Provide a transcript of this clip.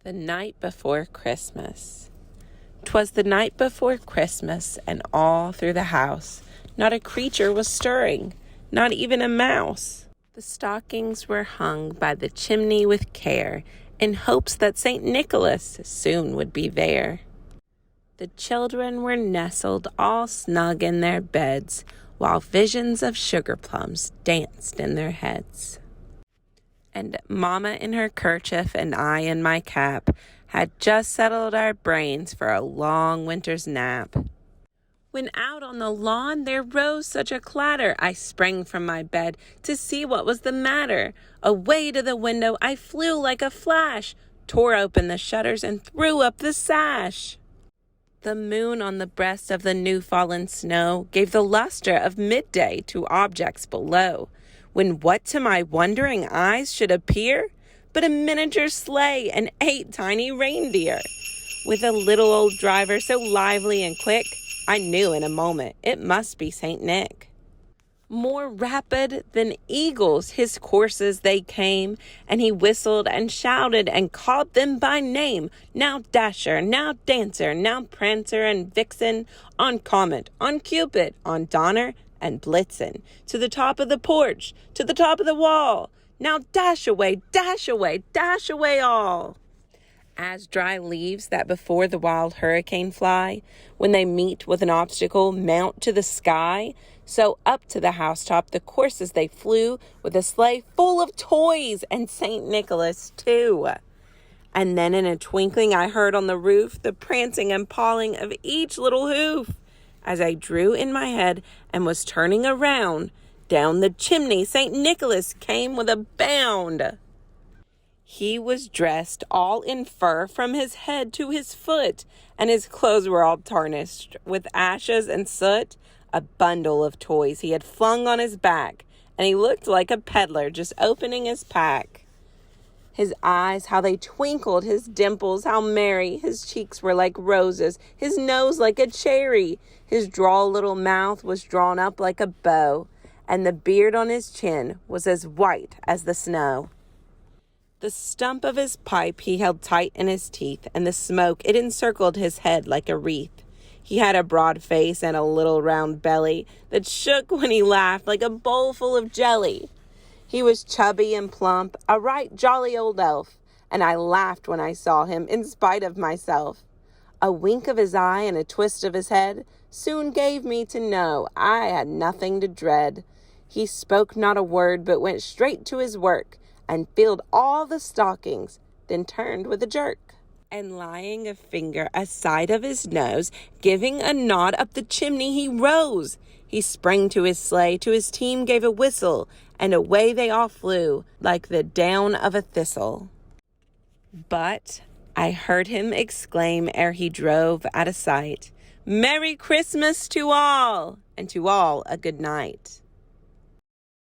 The night before Christmas. 'Twas the night before Christmas, and all through the house not a creature was stirring, not even a mouse. The stockings were hung by the chimney with care, in hopes that St. Nicholas soon would be there. The children were nestled all snug in their beds, while visions of sugar plums danced in their heads. And Mama in her kerchief and I in my cap had just settled our brains for a long winter's nap. When out on the lawn there rose such a clatter, I sprang from my bed to see what was the matter. Away to the window I flew like a flash, tore open the shutters and threw up the sash. The moon on the breast of the new-fallen snow gave the luster of midday to objects below, when what to my wondering eyes should appear but a miniature sleigh and 8 tiny reindeer. With a little old driver so lively and quick, I knew in a moment it must be St. Nick. More rapid than eagles his courses they came, and he whistled and shouted and called them by name. Now Dasher, now Dancer, now Prancer and Vixen, on Comet, on Cupid, on Donner and Blitzen, to the top of the porch, to the top of the wall. Now dash away, dash away, dash away all. As dry leaves that before the wild hurricane fly, when they meet with an obstacle, mount to the sky, so up to the housetop the courses they flew, with a sleigh full of toys and St. Nicholas too. And then in a twinkling I heard on the roof the prancing and pawing of each little hoof. As I drew in my head and was turning around, down the chimney St. Nicholas came with a bound. He was dressed all in fur from his head to his foot, and his clothes were all tarnished with ashes and soot. A bundle of toys he had flung on his back, and he looked like a peddler just opening his pack. His eyes, how they twinkled, his dimples, how merry. His cheeks were like roses, his nose like a cherry. His droll little mouth was drawn up like a bow, and the beard on his chin was as white as the snow. The stump of his pipe he held tight in his teeth, and the smoke, it encircled his head like a wreath. He had a broad face and a little round belly that shook when he laughed like a bowl full of jelly. He was chubby and plump, a right jolly old elf, and I laughed when I saw him in spite of myself. A wink of his eye and a twist of his head soon gave me to know I had nothing to dread. He spoke not a word, but went straight to his work, and filled all the stockings, then turned with a jerk. And laying a finger aside of his nose, giving a nod up the chimney he rose. He sprang to his sleigh, to his team gave a whistle, and away they all flew, like the down of a thistle. But I heard him exclaim ere he drove out of sight, "Merry Christmas to all, and to all a good night."